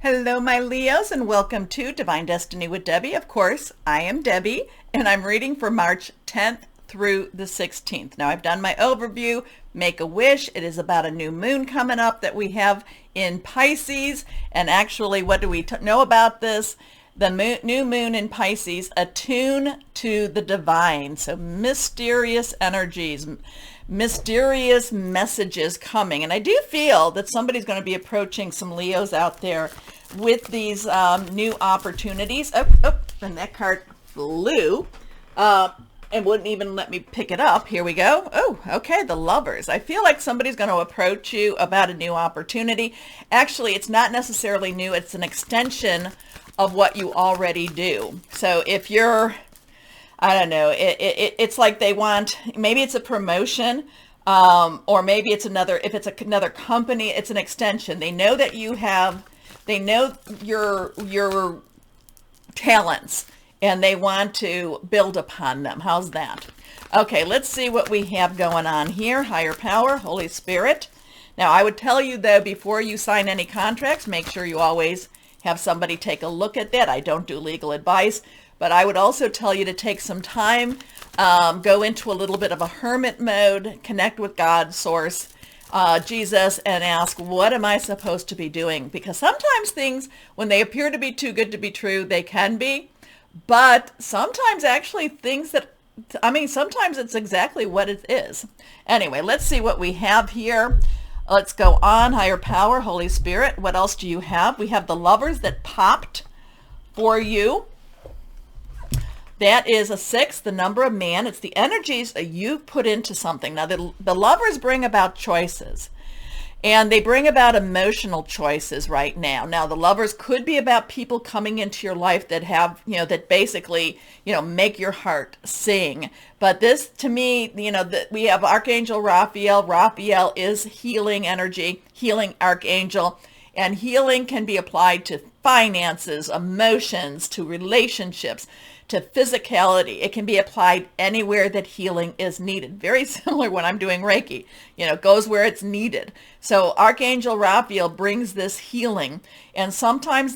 Hello, my Leos, and welcome to Divine Destiny with Debbie. Of course, I am Debbie, and I'm reading for March 10th through the 16th. Now, I've done my overview, Make a Wish. It is about a new moon coming up that we have in Pisces. And actually, what do we know about this? The new moon in Pisces, attune to the divine. So mysterious energies, mysterious messages coming. And I do feel that somebody's going to be approaching some Leos out there with these new opportunities. And that card flew and wouldn't even let me pick it up. Here we go. Oh, okay, the Lovers. I feel like somebody's going to approach you about a new opportunity. Actually, it's not necessarily new. It's an extension of what you already do. So if you're, I don't know, it's like they want, maybe it's a promotion, or maybe it's another, if it's another company, it's an extension. They know that you have, they know your talents, and they want to build upon them. How's that? Okay, let's see what we have going on here. Higher power, Holy Spirit. Now, I would tell you, though, before you sign any contracts, make sure you always have somebody take a look at that. I don't do legal advice, but I would also tell you to take some time, go into a little bit of a hermit mode, connect with God, Source, Jesus, and ask, what am I supposed to be doing? Because sometimes things, when they appear to be too good to be true, they can be. But sometimes actually things that, sometimes it's exactly what it is. Anyway, let's see what we have here. Let's go on. Higher power, Holy Spirit. What else do you have? We have the Lovers that popped for you. That is a 6, the number of man. It's the energies that you put into something. Now, the Lovers bring about choices. And they bring about emotional choices right now. Now, the Lovers could be about people coming into your life that have, that basically, make your heart sing. But this, to me, we have Archangel Raphael. Raphael is healing energy, healing archangel. And healing can be applied to finances, emotions, to relationships, to physicality. It can be applied anywhere that healing is needed. Very similar when I'm doing Reiki, it goes where it's needed. So Archangel Raphael brings this healing, and sometimes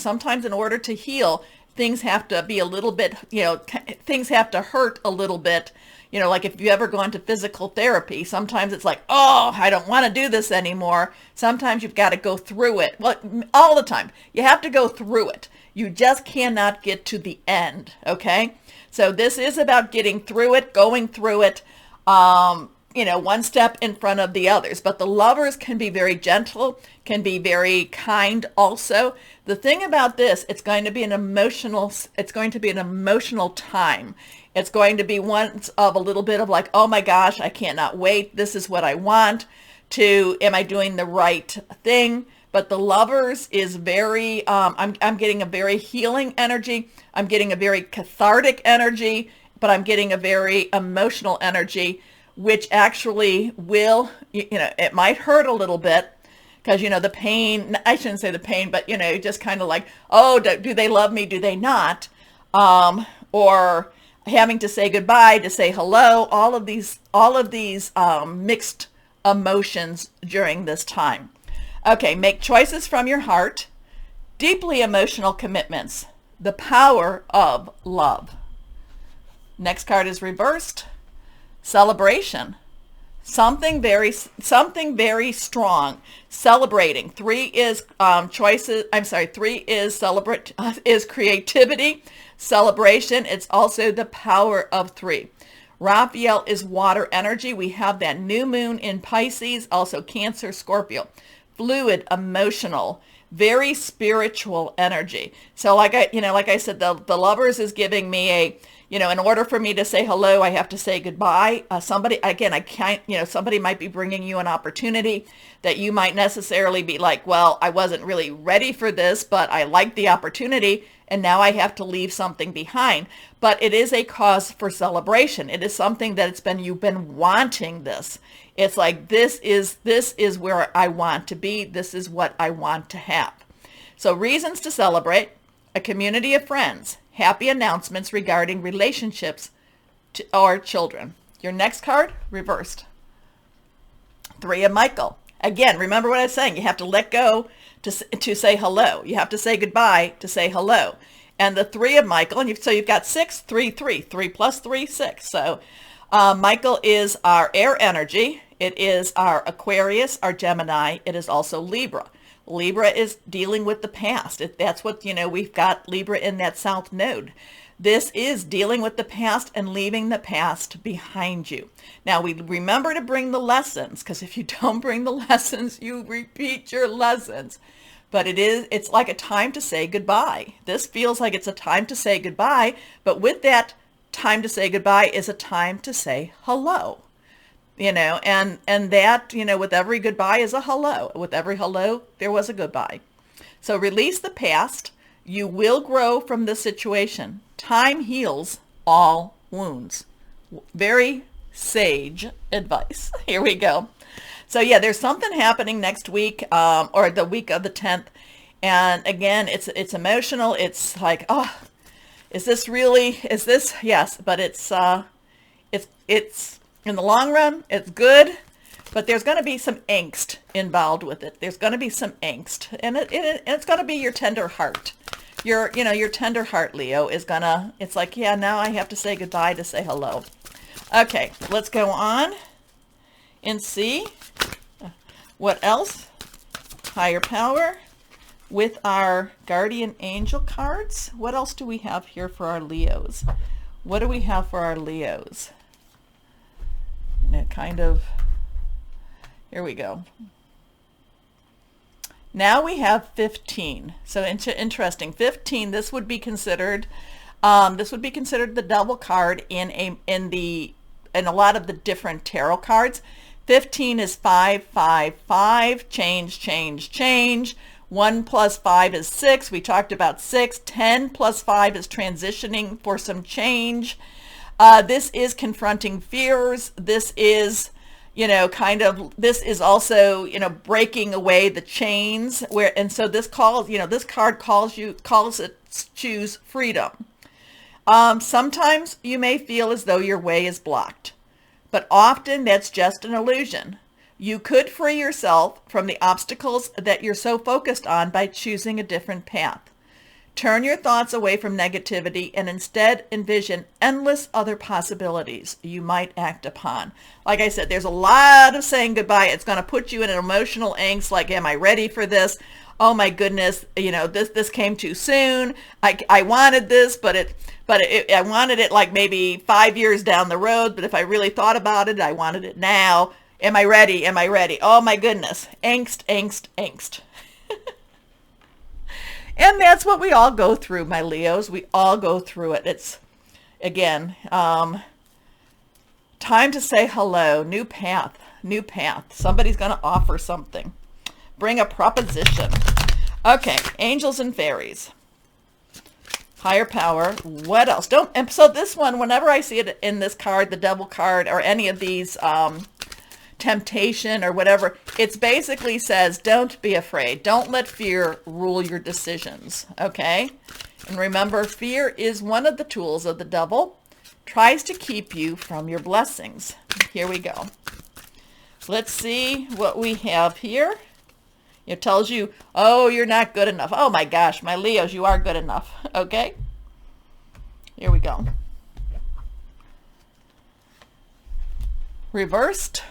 sometimes in order to heal, things have to be a little bit, things have to hurt a little bit. Like if you've ever gone to physical therapy, sometimes it's like, oh, I don't want to do this anymore. Sometimes you've got to go through it. Well, all the time. You have to go through it. You just cannot get to the end, okay? So this is about getting through it, going through it, one step in front of the others. But the Lovers can be very gentle, can be very kind also. The thing about this, it's going to be an emotional time. It's going to be one of a little bit of like, oh my gosh, I cannot wait. This is what I want, to, am I doing the right thing? But the Lovers is very, I'm getting a very healing energy. I'm getting a very cathartic energy, but I'm getting a very emotional energy, which actually will, it might hurt a little bit because, the pain, I shouldn't say the pain, but, just kind of like, oh, do they love me? Do they not? Or having to say goodbye, to say hello, all of these mixed emotions during this time. Okay, make choices from your heart, deeply emotional commitments, the power of love. Next card is reversed, celebration, something very strong, celebrating. 3 is choices. 3 is creativity, celebration. It's also the power of 3. Raphael is water energy. We have that new moon in Pisces, also Cancer, Scorpio. Fluid, emotional, very spiritual energy. So like I said, the Lovers is giving me a, in order for me to say hello, I have to say goodbye. Somebody might be bringing you an opportunity that you might necessarily be like, well, I wasn't really ready for this, but I like the opportunity, and now I have to leave something behind. But it is a cause for celebration. It is something that you've been wanting this. It's like, this is where I want to be. This is what I want to have. So reasons to celebrate: a community of friends, happy announcements regarding relationships or children. Your next card, reversed. 3 of Michael. Again, remember what I was saying. You have to let go to say hello. You have to say goodbye to say hello. And the 3 of Michael, and so you've got 6, 3, 3. 3 plus 3, 6. So Michael is our air energy. It is our Aquarius, our Gemini. It is also Libra. Libra is dealing with the past. That's what, we've got Libra in that south node. This is dealing with the past and leaving the past behind you. Now, we remember to bring the lessons, because if you don't bring the lessons, you repeat your lessons. But it's like a time to say goodbye. This feels like it's a time to say goodbye, but with that time to say goodbye is a time to say hello. And that, with every goodbye is a hello. With every hello, there was a goodbye. So release the past. You will grow from this situation. Time heals all wounds. Very sage advice. Here we go. So yeah, there's something happening next week, or the week of the 10th. And again, it's emotional. It's like, oh, is this, yes, but it's in the long run, it's good, but there's going to be some angst involved with it. There's going to be some angst, and it's going to be your tender heart. Your tender heart, Leo, is gonna, it's like, yeah, now I have to say goodbye to say hello. Okay, let's go on and see what else. Higher power with our guardian angel cards. What else do we have here for our Leos? What do we have for our Leos? And it kind of, here we go. Now we have 15. So interesting. 15. This would be considered the double card in a lot of the different tarot cards. 15 is 5, 5, 5. Change, change, change. 1 plus 5 is 6. We talked about 6. 10 plus 5 is transitioning for some change. This is confronting fears. This is, this is also, breaking away the chains and so this card calls it choose freedom. Sometimes you may feel as though your way is blocked, but often that's just an illusion. You could free yourself from the obstacles that you're so focused on by choosing a different path. Turn your thoughts away from negativity and instead envision endless other possibilities you might act upon. Like I said, there's a lot of saying goodbye. It's going to put you in an emotional angst, like, am I ready for this? Oh my goodness, this came too soon. I wanted this, but I wanted it like maybe 5 years down the road, but if I really thought about it, I wanted it now. Am I ready? Am I ready? Oh my goodness. Angst, angst, angst. And that's what we all go through, my Leos. We all go through it. It's, again, time to say hello. New path, new path. Somebody's going to offer something. Bring a proposition. Okay, angels and fairies. Higher power. What else? So this one, whenever I see it in this card, the devil card, or any of these temptation or whatever, it basically says, don't be afraid. Don't let fear rule your decisions. Okay? And remember, fear is one of the tools of the devil. Tries to keep you from your blessings. Here we go. Let's see what we have here. It tells you, oh, you're not good enough. Oh my gosh, my Leos, you are good enough. Okay? Here we go. Reversed.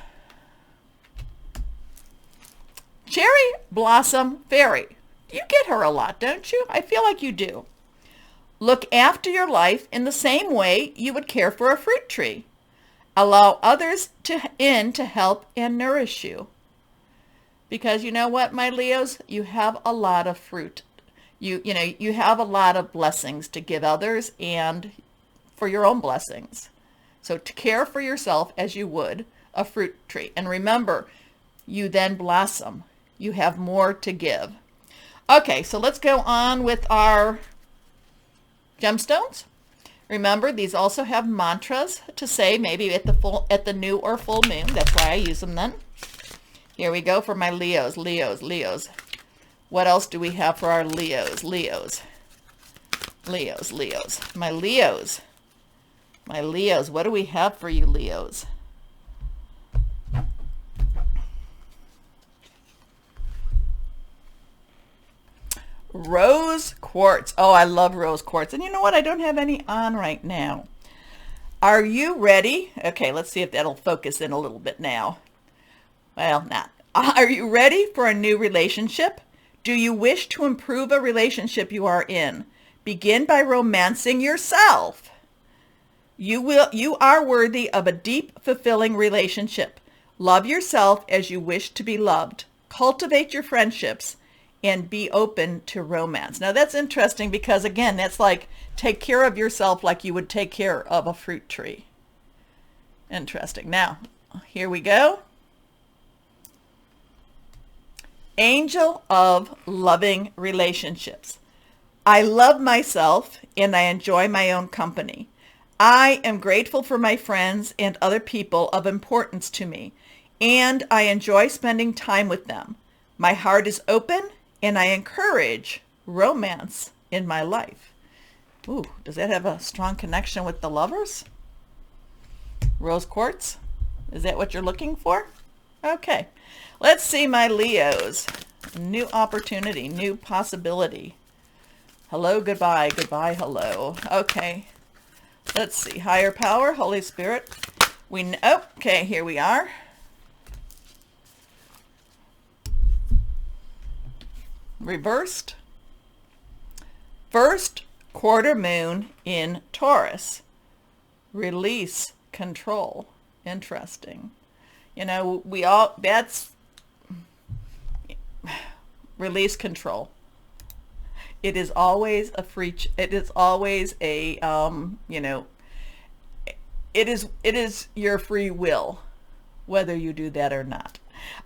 Cherry Blossom Fairy. You get her a lot, don't you? I feel like you do. Look after your life in the same way you would care for a fruit tree. Allow others in to help and nourish you. Because you know what, my Leos? You have a lot of fruit. You have a lot of blessings to give others and for your own blessings. So to care for yourself as you would a fruit tree. And remember, you then blossom. You have more to give. Okay, so let's go on with our gemstones. Remember, these also have mantras to say maybe at the new or full moon. That's why I use them then. Here we go for my Leos, Leos, Leos. What else do we have for our Leos, Leos? Leos, Leos. My Leos. My Leos, what do we have for you, Leos? Rose quartz. Oh, I love rose quartz. And you know what? I don't have any on right now. Are you ready? Okay, let's see if that'll focus in a little bit now. Well, not. Are you ready for a new relationship? Do you wish to improve a relationship you are in? Begin by romancing yourself. You are worthy of a deep, fulfilling relationship. Love yourself as you wish to be loved. Cultivate your friendships and be open to romance. Now that's interesting because again, that's like take care of yourself like you would take care of a fruit tree. Interesting. Now, here we go. Angel of loving relationships. I love myself and I enjoy my own company. I am grateful for my friends and other people of importance to me, and I enjoy spending time with them. My heart is open and I encourage romance in my life. Ooh, does that have a strong connection with the lovers? Rose quartz? Is that what you're looking for? Okay, let's see my Leos. New opportunity, new possibility. Hello, goodbye, goodbye, hello. Okay, let's see. Higher power, Holy Spirit. Okay, here we are. Reversed. First quarter moon in Taurus. Release control. Interesting. You know, that's release control. It is always it is always a, you know, it is your free will, whether you do that or not.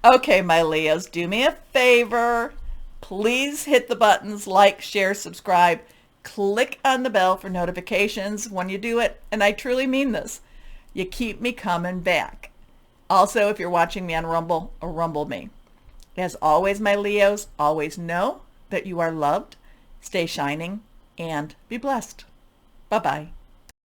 Okay, my Leos, do me a favor. Please hit the buttons, like, share, subscribe. Click on the bell for notifications when you do it. And I truly mean this. You keep me coming back. Also, if you're watching me on Rumble, or Rumble me. As always, my Leos, always know that you are loved. Stay shining and be blessed. Bye-bye.